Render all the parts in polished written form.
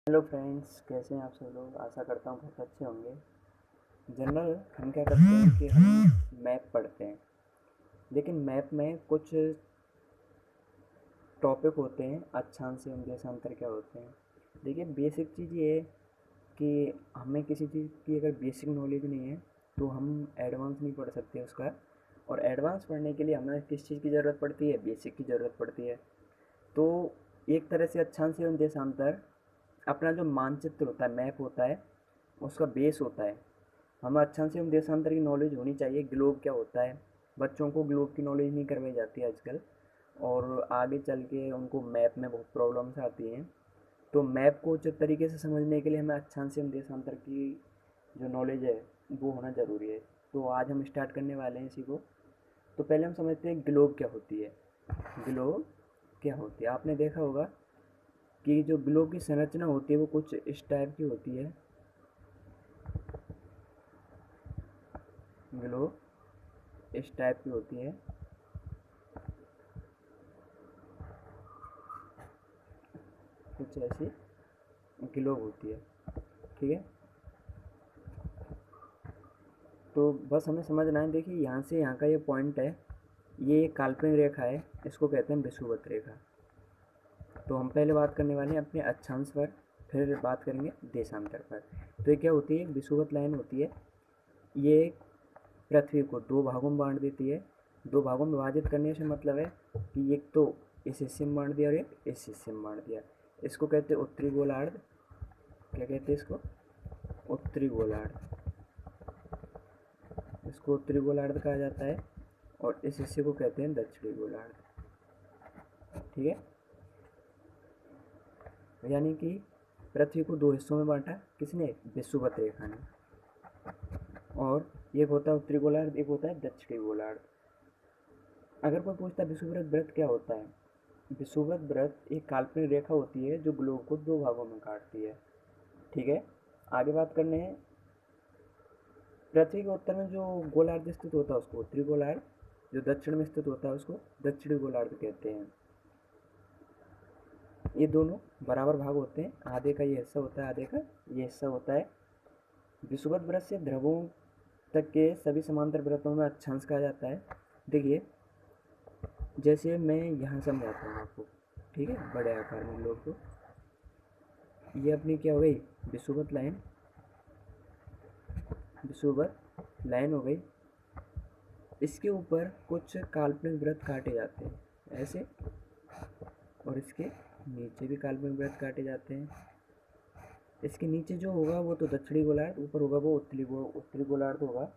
Hello friends, कैसे हैं आप सब लोग। आशा करता हूँ बहुत अच्छे होंगे। जनरल हम क्या करते हैं कि हम मैप पढ़ते हैं, लेकिन मैप में कुछ टॉपिक होते हैं, अक्षांश एवं देशांतर क्या होते हैं। देखिए, बेसिक चीज़ ये है कि हमें किसी चीज़ की अगर बेसिक नॉलेज नहीं है तो हम एडवांस नहीं पढ़ सकते उसका। और एडवांस पढ़ने के लिए हमें किस चीज़ की ज़रूरत पड़ती है? बेसिक की ज़रूरत पड़ती है। तो एक तरह से अक्षांश एवं देशांतर अपना जो मानचित्र होता है, मैप होता है, उसका बेस होता है। हमें अक्षांश एवं देशांतर की नॉलेज होनी चाहिए। ग्लोब क्या होता है, बच्चों को ग्लोब की नॉलेज नहीं करवाई जाती है आजकल, और आगे चल के उनको मैप में बहुत प्रॉब्लम्स आती हैं। तो मैप को उचित तरीके से समझने के लिए हमें अक्षांश एवं देशांतर की जो नॉलेज है वो होना ज़रूरी है। तो आज हम स्टार्ट करने वाले हैं इसी को। तो पहले हम समझते हैं ग्लोब क्या होती है। ग्लोब क्या होती है, आपने देखा होगा कि जो ग्लोब की संरचना होती है वो कुछ इस टाइप की होती है। ग्लोब इस टाइप की होती है। कुछ ऐसी ग्लोब होती है, ठीक है। तो बस हमें समझना है। देखिए, यहाँ से यहाँ का ये पॉइंट है, ये एक काल्पनिक रेखा है, इसको कहते हैं विषुवत रेखा। तो हम पहले बात करने वाले हैं अपने अक्षांश पर, फिर बात करेंगे देशांतर पर। तो ये क्या होती है? विषुवत लाइन होती है। ये पृथ्वी को दो भागों में बांट देती है। दो भागों में विभाजित करने से मतलब है कि एक तो इस हिस्से में बांट दिया और एक इस हिस्से में बांट दिया। इसको कहते हैं उत्तरी गोलार्ध। क्या कहते हैं इसको? उत्तरी गोलार्ध। इसको उत्तरी गोलार्ध कहा जाता है, और इस हिस्से को कहते हैं दक्षिणी गोलार्ध, ठीक है। यानी कि पृथ्वी को दो हिस्सों में बांटा किसने? विषुवत रेखा ने। और एक होता है उत्तरी गोलार्ध, एक होता है दक्षिणी गोलार्ध। अगर कोई पूछता है विषुवत व्रत क्या होता है, विषुवत व्रत एक काल्पनिक रेखा होती है जो ग्लोब को दो भागों में काटती है, ठीक है। आगे बात करने हैं, पृथ्वी के उत्तर में जो गोलार्ध स्थित होता है उसको उत्तरी गोलार्ध, जो दक्षिण में स्थित होता है उसको दक्षिणी गोलार्ध कहते हैं। ये दोनों बराबर भाग होते हैं, आधे का ये हिस्सा होता है, आधे का ये हिस्सा होता है। विषुवत व्रत से ध्रुवों तक के सभी समांतर व्रतों में अक्षांश कहा जाता है। देखिए, जैसे मैं यहाँ समझाता हूँ आपको, ठीक है, बड़े आकार में लोग को। ये अपनी क्या हो गई? विषुवत लाइन। विषुवत लाइन हो गई। इसके ऊपर कुछ काल्पनिक वृत्त काटे जाते हैं ऐसे, और इसके नीचे भी काल्पनिक वृत्त काटे जाते हैं। इसके नीचे जो होगा वो तो दक्षिणी गोलार्ध, ऊपर होगा वो उत्तरी गोलार्ध होगा।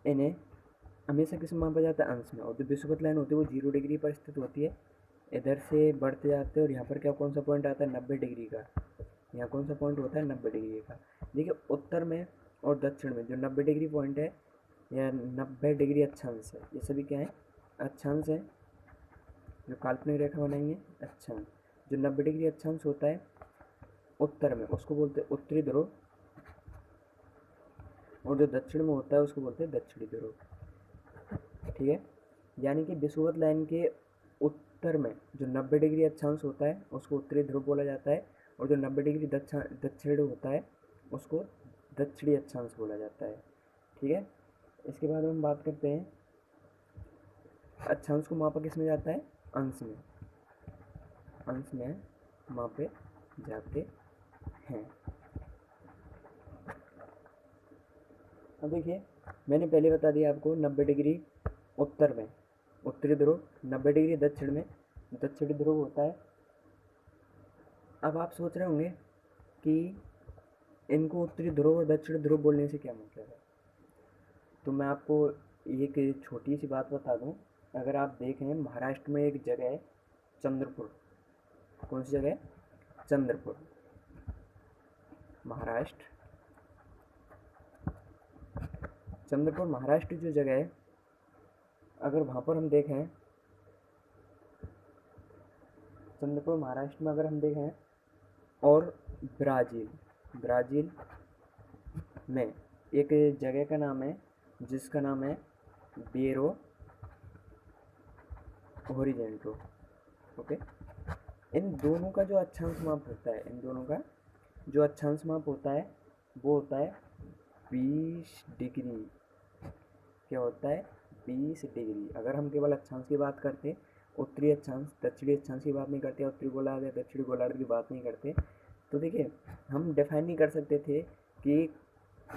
इन्हें हमेशा किस में मापा जाता है? अंश में। और जो विषुवत लाइन होती है वो 0 डिग्री पर स्थित होती है। इधर से बढ़ते जाते हैं, और यहाँ पर क्या कौन सा पॉइंट आता है? 90 डिग्री का। यहाँ कौन सा पॉइंट होता है? 90 डिग्री का। देखिए, उत्तर में और दक्षिण में जो 90 डिग्री पॉइंट है या 90 डिग्री अक्षांश है, ये सभी क्या है? अक्षांश है। जो काल्पनिक रेखा बनाई है, अक्षांश। जो 90 डिग्री अक्षांश होता है उत्तर में, उसको बोलते हैं उत्तरी ध्रुव, और जो दक्षिण में होता है उसको बोलते हैं दक्षिणी ध्रुव, ठीक है। यानी कि विषुवत लाइन के उत्तर में जो 90 डिग्री अक्षांश होता है उसको उत्तरी ध्रुव बोला जाता है, और जो 90 डिग्री दक्षिण होता है उसको दक्षिणी अक्षांश बोला जाता है, ठीक है। इसके बाद हम बात करते हैं, अक्षांश को मापा किस में जाता है? अंश में। अंश में मापे जाते हैं। अब देखिए, मैंने पहले बता दिया आपको 90 डिग्री उत्तर में उत्तरी ध्रुव, 90 डिग्री दक्षिण में दक्षिणी ध्रुव होता है। अब आप सोच रहे होंगे कि इनको उत्तरी ध्रुव और दक्षिणी ध्रुव बोलने से क्या मतलब है। तो मैं आपको एक छोटी सी बात बता दूं। अगर आप देखें, महाराष्ट्र में एक जगह है चंद्रपुर। कौन सी जगह है? चंद्रपुर, महाराष्ट्र। चंद्रपुर महाराष्ट्र जो जगह है, अगर वहाँ पर हम देखें, चंद्रपुर महाराष्ट्र में अगर हम देखें, और ब्राज़ील, ब्राज़ील में एक जगह का नाम है जिसका नाम है बेरो ओरिजेंटो, ओके। इन दोनों का जो अक्षांश माप होता है, इन दोनों का जो अक्षांश माप होता है वो होता है 20 डिग्री। क्या होता है? 20 डिग्री। अगर हम केवल अक्षांश की बात करते, उत्तरी अक्षांश दक्षिणी अक्षांश की बात नहीं करते, उत्तरी गोलार्ध या दक्षिणी गोलार्ध की बात नहीं करते, तो देखिए हम डिफाइन नहीं कर सकते थे कि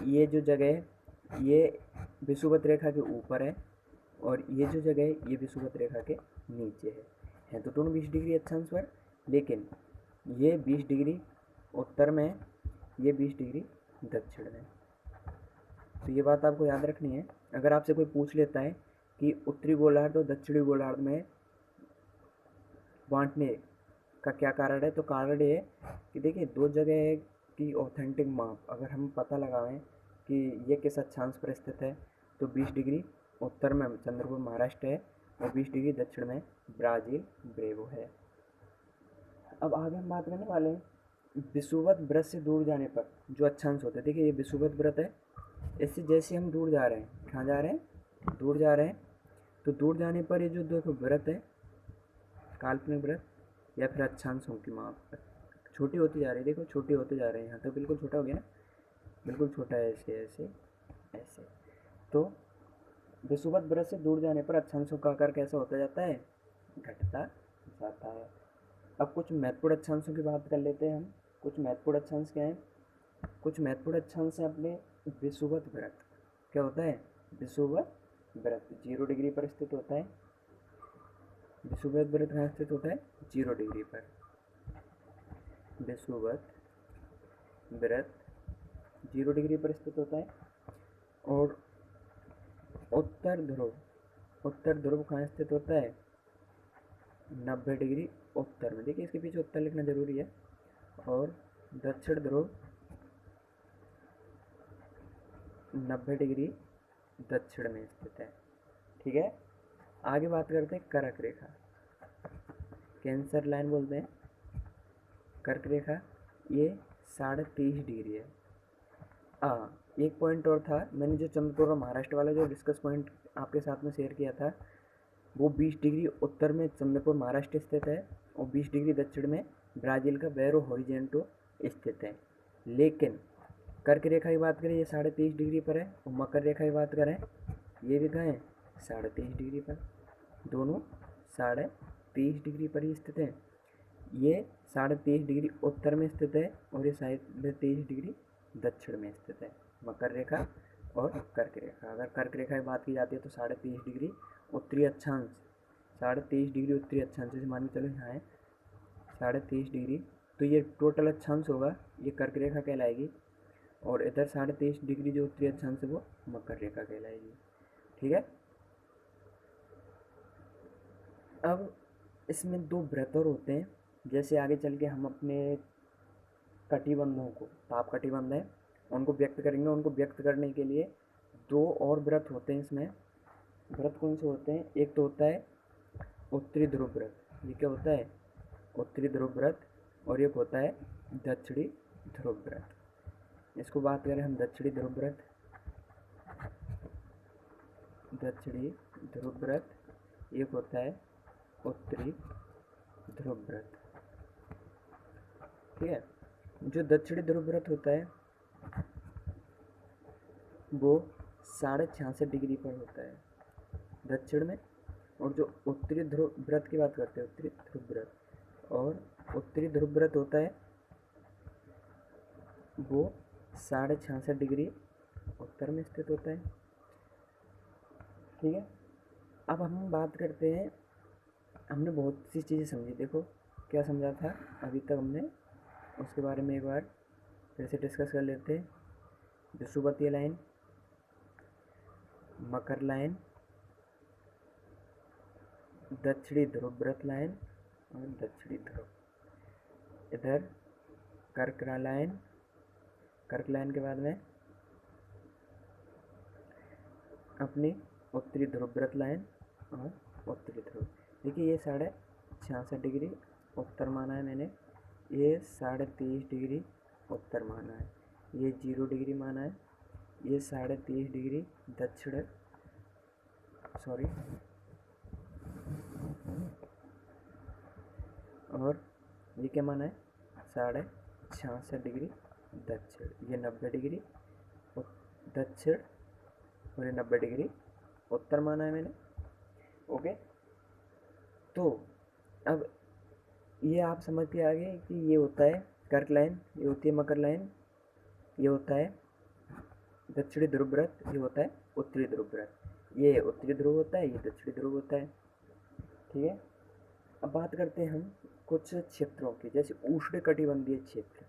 ये जो जगह है ये विषुवत रेखा के ऊपर है और ये जो जगह है ये विषुवत रेखा के नीचे है तो दोनों 20 डिग्री अक्षांश पर, लेकिन ये 20 डिग्री उत्तर में, ये 20 डिग्री दक्षिण में। तो ये बात आपको याद रखनी है। अगर आपसे कोई पूछ लेता है कि उत्तरी गोलार्ध और दक्षिणी गोलार्ध में बांटने का क्या कारण है, तो कारण ये है कि देखिए दो जगह की ऑथेंटिक माप अगर हम पता लगाएं कि ये किस अक्षांश पर स्थित है, तो 20 डिग्री उत्तर में चंद्रपुर महाराष्ट्र है और 20 डिग्री दक्षिण में ब्राज़ील ब्रेवो है। अब आगे हम बात करने वाले हैं विषुवत वृत्त से दूर जाने पर जो अक्षांश होते हैं। देखिए ये विषुवत वृत्त है, इससे जैसे हम दूर जा रहे हैं, कहाँ जा रहे हैं? दूर जा रहे हैं। तो दूर जाने पर ये जो देखो वृत्त है, काल्पनिक वृत्त या फिर अक्षांशों की माप छोटी होती जा रही है। देखो छोटी होते जा रहे हैं, यहाँ तो बिल्कुल छोटा हो गया ना, बिल्कुल छोटा है, ऐसे ऐसे ऐसे। तो विषुवत वृत्त से दूर जाने पर अक्षांशों का आकार कैसा होता जाता है? घटता जाता है। अब कुछ महत्वपूर्ण अक्षांशों की बात कर लेते हैं हम। कुछ महत्वपूर्ण अक्षांश क्या हैं? कुछ महत्वपूर्ण अक्षांश हैं अपने विषुवत वृत्त। क्या होता है? विषुवत वृत्त 0 डिग्री पर स्थित होता है। विषुवत वृत्त कहाँ स्थित होता है? 0 डिग्री पर। विषुवत वृत्त 0 डिग्री पर स्थित होता है। और उत्तर ध्रुव कहाँ स्थित होता है? 90 डिग्री उत्तर में। देखिए इसके पीछे उत्तर लिखना जरूरी है। और दक्षिण ध्रुव 90 डिग्री दक्षिण में स्थित है। ठीक है, आगे बात करते हैं कर्क रेखा। कैंसर लाइन बोलते हैं कर्क रेखा, ये 23.5 डिग्री है। एक पॉइंट और था, मैंने जो चंद्रपुर और महाराष्ट्र वाला जो डिस्कस पॉइंट आपके साथ में शेयर किया था, वो 20 डिग्री उत्तर में चंद्रपुर महाराष्ट्र स्थित है और 20 डिग्री दक्षिण में ब्राज़ील का बेरो होरिजेंटो स्थित है। लेकिन कर्क रेखा की बात करें ये 23.5 डिग्री पर है और मकर रेखा की बात करें ये भी कहाँ है? 23.5 डिग्री पर। दोनों 23.5 डिग्री पर ही स्थित है। ये 23.5 डिग्री उत्तर में स्थित है और ये 23.5 डिग्री दक्षिण में स्थित है, मकर रेखा और कर्क रेखा। अगर कर्क रेखा की बात की जाती है तो 23.5 डिग्री उत्तरी अक्षांश, 23.5 डिग्री उत्तरी अक्षांश से मान के चलो यहाँ है 23.5 डिग्री, तो ये टोटल अक्षांश होगा, ये कर्क रेखा कहलाएगी। और इधर 23.5 डिग्री जो उत्तरी अक्षांश है वो मकर रेखा कहलाएगी। ठीक है, अब इसमें दो वृत्त और होते हैं। जैसे आगे चल के हम अपने कटिबंधों को, ताप कटिबंध है, उनको व्यक्त करेंगे। उनको व्यक्त करने के लिए दो और व्रत होते हैं इसमें। व्रत कौन से होते हैं? एक तो होता है उत्तरी ध्रुव व्रत। ये क्या होता है? उत्तरी ध्रुव व्रत। और एक होता है दक्षिणी ध्रुव व्रत। इसको बात करें हम दक्षिणी ध्रुव व्रत, दक्षिणी ध्रुव व्रत। एक होता है उत्तरी ध्रुव व्रत। ठीक है, जो दक्षिणी ध्रुव व्रत होता है वो 66.5 डिग्री पर होता है दक्षिण में। और जो उत्तरी ध्रुव व्रत की बात करते हैं, उत्तरी ध्रुव व्रत, और उत्तरी ध्रुव व्रत होता है वो 66.5 डिग्री उत्तर में स्थित होता है। ठीक है, अब हम बात करते हैं, हमने बहुत सी चीज़ें समझी। देखो क्या समझा था अभी तक हमने, उसके बारे में एक बार फिर से डिस्कस कर लेते हैं। विषुवतीय लाइन, मकर लाइन, दक्षिणी ध्रुव व्रत लाइन और दक्षिणी ध्रुव। इधर कर्क लाइन, कर्क लाइन के बाद में अपनी उत्तरी ध्रुव व्रत लाइन और उत्तरी ध्रुव। देखिए ये 66.5 डिग्री उत्तर माना है मैंने, ये 23.5 डिग्री उत्तर माना है, ये 0 डिग्री माना है, ये 23.5 डिग्री दक्षिण, सॉरी, और ये क्या माना है, 66.5 डिग्री दक्षिण, ये 90 डिग्री दक्षिण और ये 90 डिग्री उत्तर माना है मैंने। ओके, तो अब ये आप समझ के आ गए कि ये होता है कर्क लाइन, ये होती है मकर लाइन, ये होता है दक्षिणी ध्रुव व्रत, ये होता है उत्तरी ध्रुव व्रत, ये उत्तरी ध्रुव होता है, ये दक्षिणी ध्रुव होता है। ठीक है, अब बात करते हैं हम कुछ क्षेत्रों की, जैसे उष्णकटिबंधीय क्षेत्र।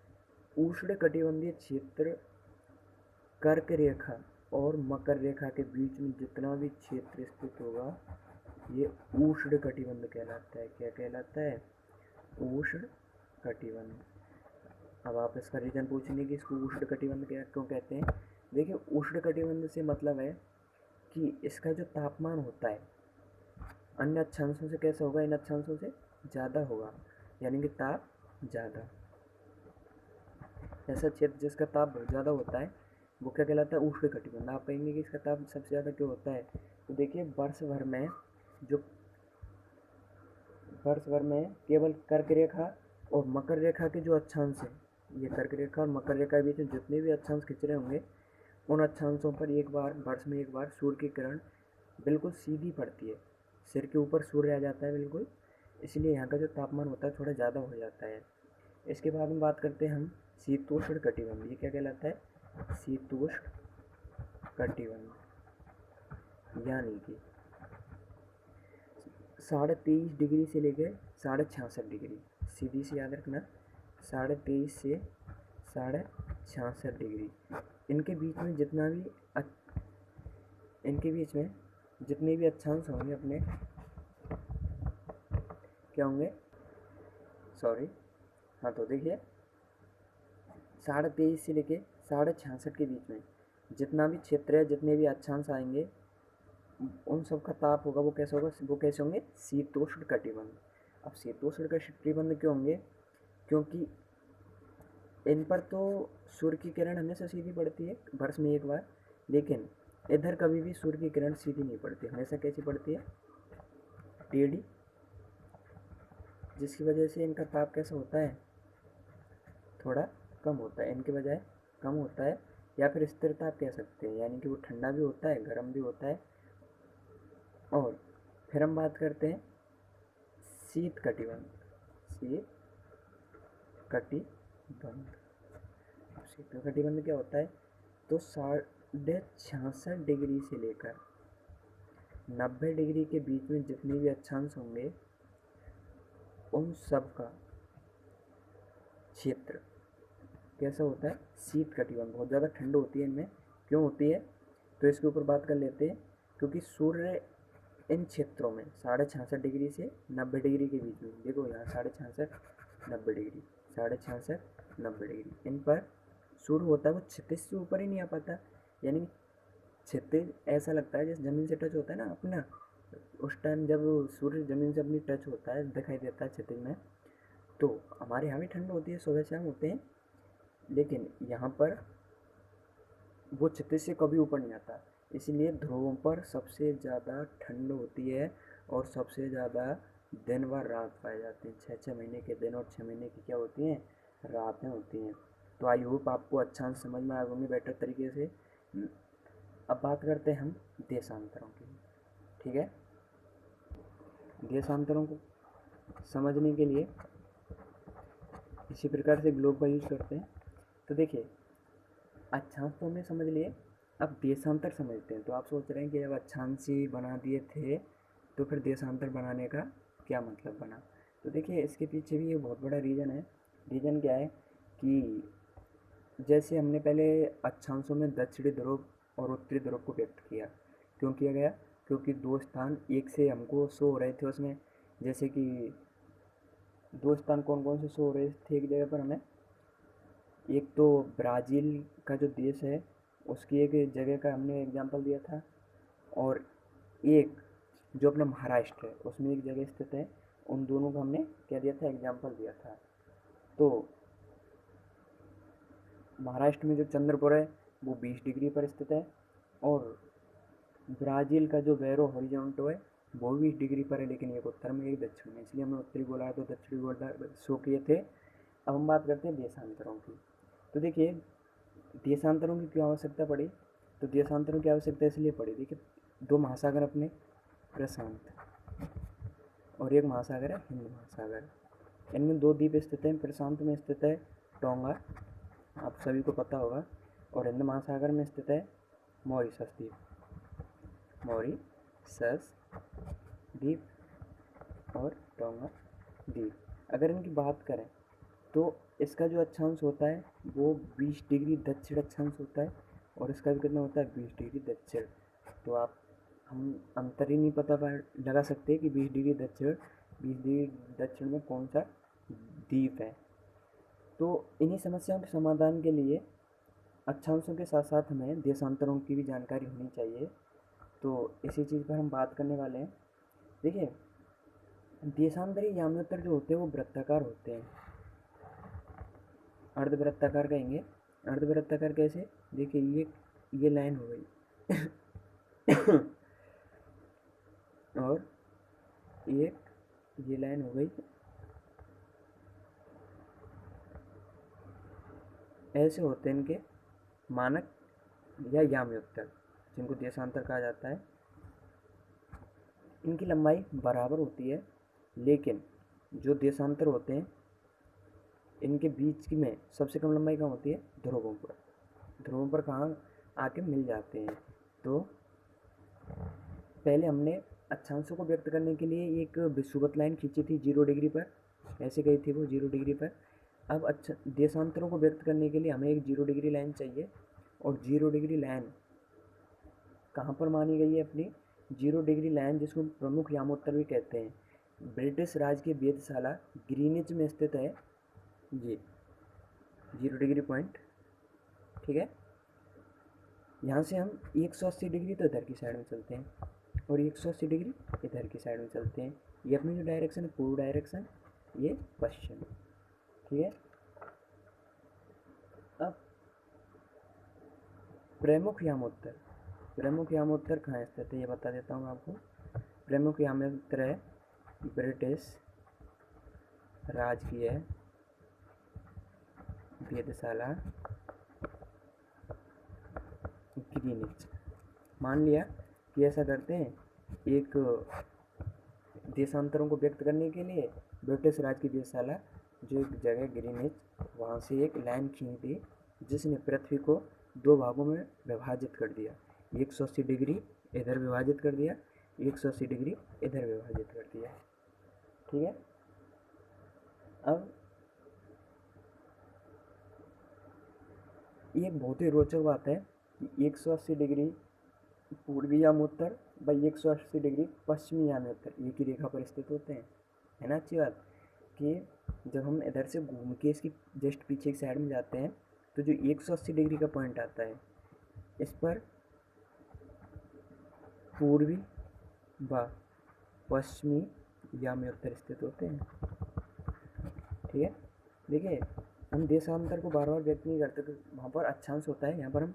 उष्णकटिबंधीय क्षेत्र कर्क रेखा और मकर रेखा के बीच में जितना भी क्षेत्र स्थित होगा ये उष्णकटिबंध कहलाता है। क्या कहलाता है, उष्णकटिबंध। अब आप इसका रीजन पूछेंगे कि इसको उष्णकटिबंध क्यों कहते हैं। देखिए, उष्णकटिबंध से मतलब है कि इसका जो तापमान होता है अन्य अक्षांशों से कैसा होगा, इन अक्षांशों से ज़्यादा होगा, यानी कि ताप ज़्यादा। ऐसा क्षेत्र जिसका ताप बहुत ज़्यादा होता है वो क्या कहलाता है, उष्णकटिबंध। आप कहेंगे कि इसका ताप सबसे ज़्यादा क्यों होता है, तो देखिए वर्ष भर में केवल कर्क रेखा और मकर रेखा के जो अक्षांश हैं, ये कर्क रेखा और मकर रेखा के बीच में जितने भी अक्षांश खिंच रहे होंगे उन अक्षांशों पर एक बार वर्ष में एक बार सूर्य की किरण बिल्कुल सीधी पड़ती है, सिर के ऊपर सूर्य आ जाता है बिल्कुल, इसलिए यहाँ का जो तापमान होता है थोड़ा ज़्यादा हो जाता है। इसके बाद में बात करते हैं हम शीतोष्ण कटिबंध। ये क्या कहलाता है, शीतोष्ण कटिबंध, यानी कि 23.5 डिग्री से लेकर 66.5 डिग्री, सीधी से याद रखना, 23.5 से 66.5 डिग्री। इनके बीच में जितने भी अक्षांश होंगे अपने क्या होंगे, सॉरी, हाँ, तो देखिए 23.5 से लेके 66.5 के बीच में जितना भी क्षेत्र है, जितने भी अक्षांश आएंगे उन सब का ताप होगा वो कैसे होगा, वो कैसे होंगे, शीतोष्ण कटिबंध। अब शीतोष्ण कटिबंध क्यों होंगे, क्योंकि इन पर तो सूर्य की किरण हमेशा सीधी पड़ती है वर्ष में एक बार, लेकिन इधर कभी भी सूर्य की किरण सीधी नहीं पड़ती, हमेशा कैसी पड़ती है, टेढ़ी, जिसकी वजह से इनका ताप कैसा होता है, थोड़ा कम होता है, इनके बजाय कम होता है, या फिर स्थिर ताप कह सकते हैं, यानी कि वो ठंडा भी होता है गर्म भी होता है। और फिर हम बात करते हैं शीत कटिबंध। शीत कटिबंध क्या होता है, तो 66.5 डिग्री से लेकर 90 डिग्री के बीच में जितने भी अक्षांश होंगे उन सब का क्षेत्र कैसा होता है, शीत कटिबंध। बहुत ज़्यादा ठंड होती है इनमें, क्यों होती है, तो इसके ऊपर बात कर लेते हैं। क्योंकि सूर्य इन क्षेत्रों में 66.5 डिग्री से 90 डिग्री के बीच में, देखो यहाँ 66-90 डिग्री, 66-90 डिग्री, इन पर सूर्य होता है वो क्षितिज से ऊपर ही नहीं आ पाता, यानी क्षितिज ऐसा लगता है जैसे ज़मीन से टच होता है ना अपना, उस टाइम जब सूर्य ज़मीन से अपनी टच होता है दिखाई देता है क्षितिज में, तो हमारे यहाँ भी ठंड होती है, सुबह शाम होते हैं, लेकिन यहाँ पर वो क्षितिज से कभी ऊपर नहीं आता, इसलिए ध्रुवों पर सबसे ज़्यादा ठंड होती है और सबसे ज़्यादा दिन व रात पाए जाते हैं। 6-6 महीने के दिन और 6 महीने की क्या होती हैं, रातें होती हैं। तो आई होप आपको अच्छा समझ में आ होंगे बेटर तरीके से। अब बात करते हैं हम देशांतरों की। ठीक है, देशांतरों को समझने के लिए इसी प्रकार से ग्लोब का यूज़ करते हैं। तो देखिए, अक्षांश तो हमने समझ लिए, अब देशांतर समझते हैं। तो आप सोच रहे हैं कि जब अक्षांश ही बना दिए थे तो फिर देशांतर बनाने का क्या मतलब बना। तो देखिए, इसके पीछे भी ये बहुत बड़ा रीज़न है। रीज़न क्या है कि जैसे हमने पहले अक्षांशों में दक्षिणी ध्रुव और उत्तरी ध्रुव को व्यक्त किया, क्यों किया गया, क्योंकि दो स्थान एक से हमको शो हो रहे थे उसमें, जैसे कि दो स्थान कौन कौन से शो हो रहे थे एक जगह पर हमें, एक तो ब्राज़ील का जो देश है उसकी एक जगह का हमने एग्जांपल दिया था, और एक जो अपना महाराष्ट्र है उसमें एक जगह स्थित है, उन दोनों का हमने क्या दिया था, एग्जांपल दिया था। तो महाराष्ट्र में जो चंद्रपुर है वो 20 डिग्री पर स्थित है, और ब्राज़ील का जो बेलो होरिज़ोंटो है वो 20 डिग्री पर है, लेकिन एक उत्तर में एक दक्षिण में, इसलिए हमने उत्तरी गोलार्ध और दक्षिणी गोलार्ध शो किए थे। अब हम बात करते हैं देशांतरों की। तो देखिए देशांतरों की क्यों आवश्यकता पड़ी, तो देशांतरों की आवश्यकता इसलिए पड़ी, देखिए दो महासागर अपने, प्रशांत और एक महासागर है हिंद महासागर, इनमें दो द्वीप स्थित हैं। प्रशांत में स्थित है टोंगा, आप सभी को पता होगा, और हिंद महासागर में स्थित है मॉरिशस द्वीप, मॉरिशस द्वीप और टोंगा द्वीप। अगर इनकी बात करें तो इसका जो अक्षांश होता है वो 20 डिग्री दक्षिण अक्षांश होता है, और इसका भी कितना होता है 20 डिग्री दक्षिण। तो आप हम अंतर ही नहीं पता लगा सकते कि 20 डिग्री दक्षिण, 20 डिग्री दक्षिण में कौन सा द्वीप है। तो इन्हीं समस्याओं के समाधान के लिए अक्षांशों के साथ साथ हमें देशांतरों की भी जानकारी होनी चाहिए। तो इसी चीज़ पर हम बात करने वाले हैं। देखिए देशांतरी याम्योत्तर जो होते हैं वो वृत्ताकार होते हैं, अर्धवृत्ताकार कहेंगे। अर्धवृत्ताकार कैसे, देखिए ये लाइन हो गई और ये लाइन हो गई, ऐसे होते हैं इनके मानक या याम्योत्तर, जिनको देशांतर कहा जाता है। इनकी लंबाई बराबर होती है, लेकिन जो देशांतर होते हैं इनके बीच की में सबसे कम लंबाई कहाँ होती है, ध्रुवों पर। ध्रुवों पर कहाँ आके मिल जाते हैं। तो पहले हमने अक्षांशों को व्यक्त करने के लिए एक विषुवत लाइन खींची थी 0 डिग्री पर, ऐसे गई थी वो 0 डिग्री पर। अब अच्छा देशांतरों को व्यक्त करने के लिए हमें एक 0 डिग्री लाइन चाहिए, और 0 डिग्री लाइन कहाँ पर मानी गई है अपनी, 0 डिग्री लाइन जिसको प्रमुख यामोत्तर भी कहते हैं, ब्रिटिश राज की वेधशाला ग्रीनिच में स्थित है ये 0 डिग्री पॉइंट, ठीक है। यहाँ से हम 180 डिग्री तो इधर की साइड में चलते हैं और 180 डिग्री इधर की साइड में चलते हैं। ये अपनी जो डायरेक्शन है पूर्व डायरेक्शन, ये पश्चिम, ठीक है। अब प्रमुख यामोत्तर कहाँ स्थित है ये बता देता हूँ आपको। प्रमुख यामोत्तर है ब्रिटिश राजकीय वेधशाला ग्रीनिच। मान लिया कि ऐसा करते हैं, एक देशांतरों को व्यक्त करने के लिए ब्रिटिश राज की वेधशाला जो एक जगह ग्रीनिच, वहाँ से एक लाइन खींच दी जिसने पृथ्वी को दो भागों में विभाजित कर दिया, 180 डिग्री इधर विभाजित कर दिया, 180 डिग्री इधर विभाजित कर दिया, ठीक है। अब ये बहुत ही रोचक बात है कि 180 डिग्री पूर्वी यामोत्तर व 180 डिग्री पश्चिमी यामोत्तर एक ही रेखा पर स्थित होते हैं, है ना। अच्छी बात कि जब हम इधर से घूम के इसकी जस्ट पीछे की साइड में जाते हैं तो जो 180 डिग्री का पॉइंट आता है इस पर पूर्वी व पश्चिमी यामोत्तर स्थित होते हैं, ठीक है। देखिए हम देशांतर को बार बार व्यक्त नहीं करते, तो वहाँ पर अक्षांश होता है, यहाँ पर हम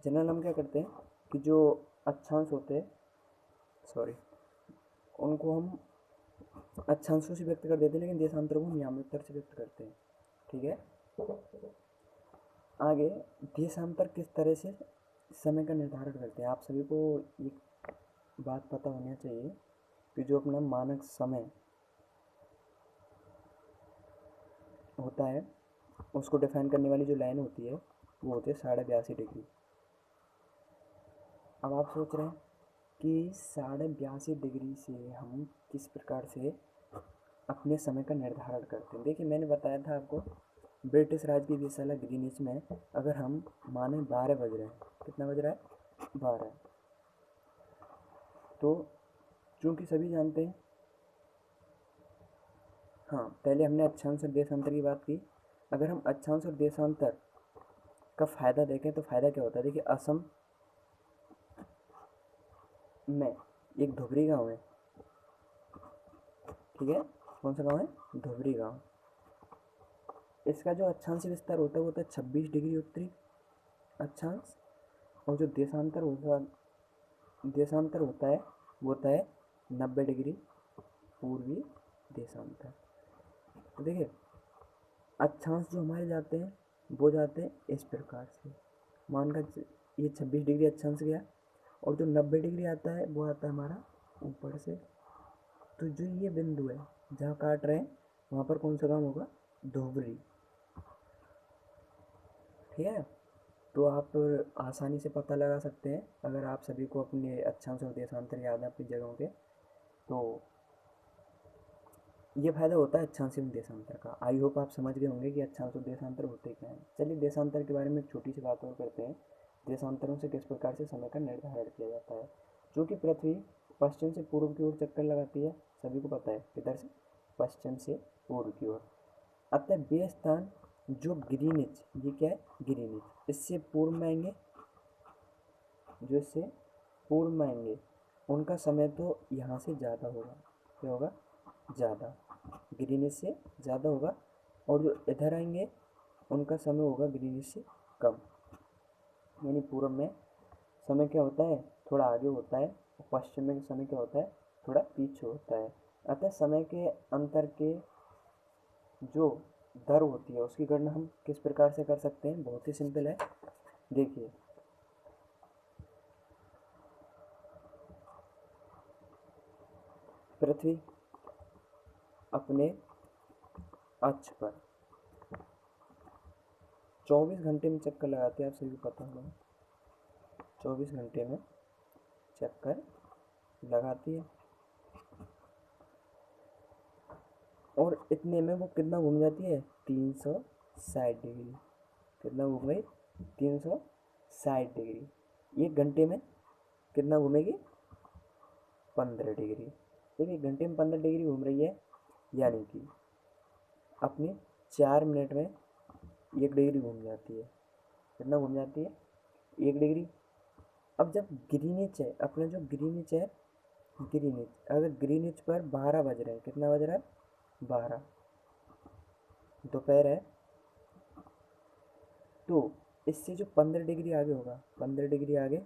जनरल हम क्या करते हैं कि जो अक्षांश होते हैं उनको हम अक्षांशों से व्यक्त कर देते हैं, लेकिन देशांतरों को हम यामोत्तर से व्यक्त करते हैं, ठीक है। आगे देशांतर किस तरह से समय का निर्धारण करते हैं, आप सभी को एक बात पता होना चाहिए कि जो अपना मानक समय होता है उसको डिफाइन करने वाली जो लाइन होती है वो होती है 82.5 डिग्री। अब आप सोच रहे हैं कि 82.5 डिग्री से हम किस प्रकार से अपने समय का निर्धारण करते हैं। देखिए मैंने बताया था आपको ब्रिटिश राज की वेधशाला ग्रीनिच में अगर हम माने 12 बज रहे हैं, कितना बज रहा है 12, तो चूँकि सभी जानते हैं, हाँ पहले हमने अक्षांश और देशांतर की बात की। अगर हम अक्षांश और देशांतर का फ़ायदा देखें तो फ़ायदा क्या होता है, देखिए असम में एक धुबरी गांव है, ठीक है। कौन सा गांव है, धुबरी गांव। इसका जो अक्षांश विस्तार होता है वो होता है 26 डिग्री उत्तरी अक्षांश, और जो देशांतर होता है वो होता है 90 डिग्री पूर्वी देशांतर। तो देखिए अक्षांश जो हमारे जाते हैं वो जाते हैं इस प्रकार से, मानकर ये 26 डिग्री अक्षांश गया, और जो 90 डिग्री आता है वो आता है हमारा ऊपर से। तो जो ये बिंदु है जहाँ काट रहे हैं वहाँ पर कौन सा काम होगा, ध्रुवीय। ठीक है, तो आप आसानी से पता लगा सकते हैं अगर आप सभी को अपने अक्षांश और देशांतर याद है अपनी जगहों के, तो ये फायदा होता है अक्षांश एवं देशांतर का। आई होप आप समझ गए होंगे कि अक्षांश और देशांतर होते क्या हैं। चलिए देशांतर के बारे में एक छोटी सी बात और करते हैं। देशांतरों से किस प्रकार से समय का निर्धारण किया जाता है। चूँकि पृथ्वी पश्चिम से पूर्व की ओर चक्कर लगाती है, सभी को पता है, किधर से, पश्चिम से पूर्व की ओर, अतः वे स्थान जो ग्रीनिच, ये क्या है, ग्रीनिच, इससे पूर्व में आएंगे, जो इससे पूर्व में आएंगे उनका समय तो यहाँ से ज़्यादा होगा। क्या होगा, ज़्यादा, ग्रीनिच से ज़्यादा होगा, और जो इधर आएंगे उनका समय होगा ग्रीनिच से कम। यानी पूर्व में समय क्या होता है, थोड़ा आगे होता है, और पश्चिम में समय क्या होता है, थोड़ा पीछे होता है। अतः समय के अंतर के जो दर होती है उसकी गणना हम किस प्रकार से कर सकते हैं, बहुत ही सिंपल है। देखिए पृथ्वी अपने अक्ष पर 24 घंटे में चक्कर लगाते हैं, आप सभी को पता होगा, 24 घंटे में चक्कर लगाती है, और इतने में वो कितना घूम जाती है, 360 डिग्री। कितना घूम गई, 360 डिग्री। एक घंटे में कितना घूमेगी, 15 डिग्री। देखिए घंटे में 15 डिग्री घूम रही है, यानी कि अपनी 4 मिनट में 1 डिग्री घूम जाती है। कितना घूम जाती है, 1 डिग्री। अब जब ग्रीनिच है, अपना जो ग्रीनिच है, ग्रीनिच, अगर ग्रीनिच पर 12 बज रहे हैं, कितना बज रहा है, 12, दोपहर है, तो इससे जो 15 डिग्री आगे होगा, 15 डिग्री आगे,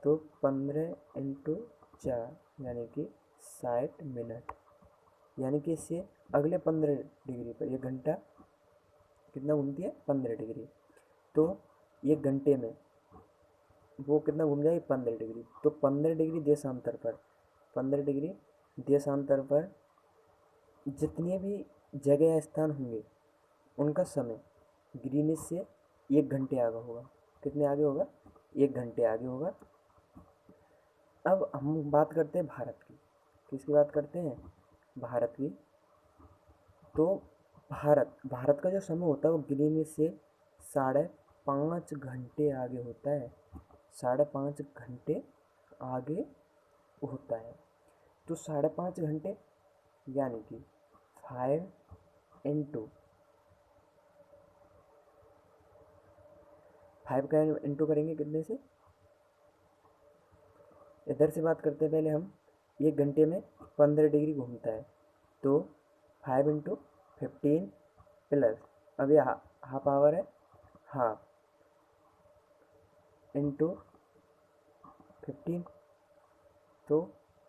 तो 15 इंटू 4 यानी कि 60 मिनट, यानी कि इससे अगले 15 डिग्री पर, 1 घंटा कितना घूमती है, 15 डिग्री। तो 1 घंटे में वो कितना घूम जाएगी, 15 डिग्री। तो 15 डिग्री देशांतर पर, 15 डिग्री देशांतर पर जितने भी जगह या स्थान होंगे उनका समय ग्रीनिच से 1 घंटे आगे होगा। कितने आगे होगा, 1 घंटे आगे होगा। अब हम बात करते हैं भारत की, किसकी बात करते हैं, भारत की। तो भारत का जो समय होता है वो ग्रीनिच से 5.5 घंटे आगे होता है, 5.5 घंटे आगे होता है। तो 5.5 घंटे यानी कि 5 इंटू 5 का इंटू करेंगे कितने से, इधर से बात करते हैं पहले हम। 1 घंटे में 15 डिग्री घूमता है, तो 5 इंटू 15 प्लस, अब ये हाफ आवर है, हाफ इंटू 15, तो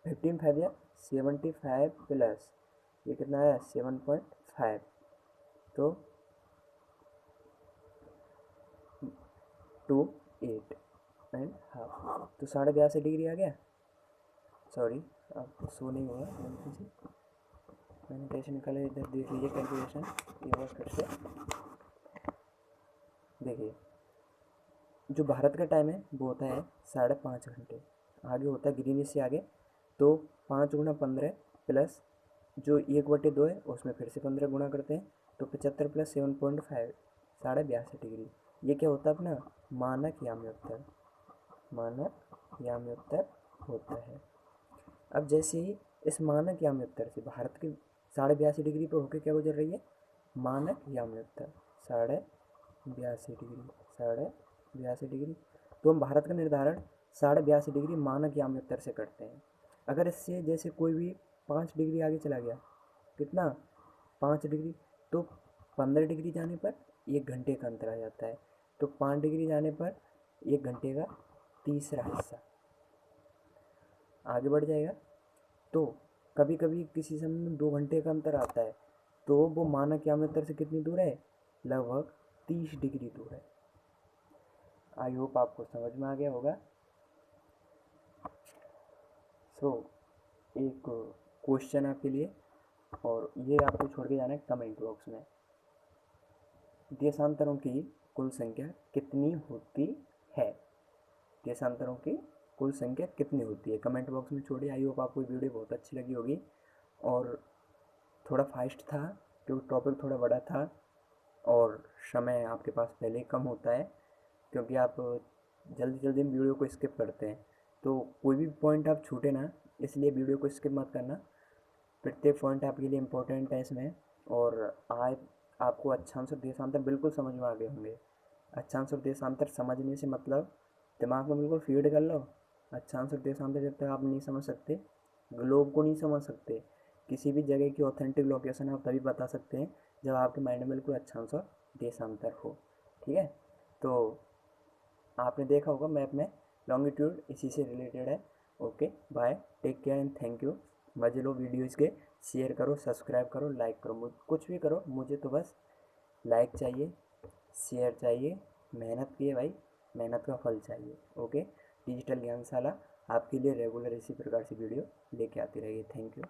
15 5 या 75 प्लस ये कितना है, 7.5, तो 28 एंड हाफ, तो 82 डिग्री आ गया। सॉरी आपको शो नहीं होगा, गलती से मैंने कैसे निकाला, इधर देख लीजिए कैलकुलेशन, ये वर्क फिर से देखिए। जो भारत का टाइम है वो होता है 5.5 घंटे आगे होता है ग्रीनिच से आगे। तो 5 गुणा 15 प्लस जो 1/2 है उसमें फिर से 15 गुणा करते हैं, तो 75 प्लस 7.5, 82 डिग्री। ये क्या होता है अपना मानक याम्योत्तर, मानक याम्योत्तर होता है। अब जैसे ही इस मानक याम्योत्तर से भारत की 82 डिग्री पर होकर क्या गुजर रही है, मानक याम्योत्तर 82 डिग्री, 82 डिग्री। तो हम भारत का निर्धारण 82 डिग्री मानक याम्योत्तर से करते हैं। अगर इससे जैसे कोई भी 5 डिग्री आगे चला गया, कितना, 5 डिग्री, तो 15 डिग्री जाने पर 1 घंटे का अंतर आ जाता है। तो 5 डिग्री जाने पर 1 घंटे का तीसरा हिस्सा आगे बढ़ जाएगा। तो कभी कभी किसी समय में 2 घंटे का अंतर आता है, तो वो मानक यामात्र से कितनी दूर है, लगभग 30 डिग्री दूर है। आई होप आपको समझ में आ गया होगा। सो एक क्वेश्चन आपके लिए, और ये आपको छोड़ के जाना है कमेंट बॉक्स में, देशांतरों की कुल संख्या कितनी होती है। देशांतरों की कुल संख्या कितनी होती है, कमेंट बॉक्स में छोड़िए। आई होप आपको वीडियो बहुत अच्छी लगी होगी। और थोड़ा फास्ट था क्योंकि टॉपिक थोड़ा बड़ा था, और समय आपके पास पहले ही कम होता है क्योंकि आप जल्दी जल्दी में वीडियो को स्किप करते हैं। तो कोई भी पॉइंट आप छूटे ना, इसलिए वीडियो को स्किप मत करना। प्रत्येक पॉइंट आपके लिए इम्पोर्टेंट है इसमें। और आज आपको अक्षांश और देशांतर बिल्कुल समझ में आ गए होंगे। अक्षांश और देशांतर समझने से मतलब दिमाग में बिल्कुल फीड कर लो। अक्षांश और देशांतर जब तक आप नहीं समझ सकते, ग्लोब को नहीं समझ सकते, किसी भी जगह की ऑथेंटिक लोकेशन आप तभी बता सकते हैं जब आपके माइंड में बिल्कुल अक्षांश और देशांतर हो। ठीक है, तो आपने देखा होगा मैप में लॉन्गिट्यूड इसी से रिलेटेड है। Okay bye, take care and thank you. मजे लो वीडियोज़ के, शेयर करो, सब्सक्राइब करो, लाइक करो, कुछ भी करो, मुझे तो बस लाइक चाहिए, शेयर चाहिए। मेहनत की है भाई, मेहनत का फल चाहिए। ओके, डिजिटल ज्ञानशाला आपके लिए रेगुलर इसी प्रकार से वीडियो लेके आती रहेगी। Thank you.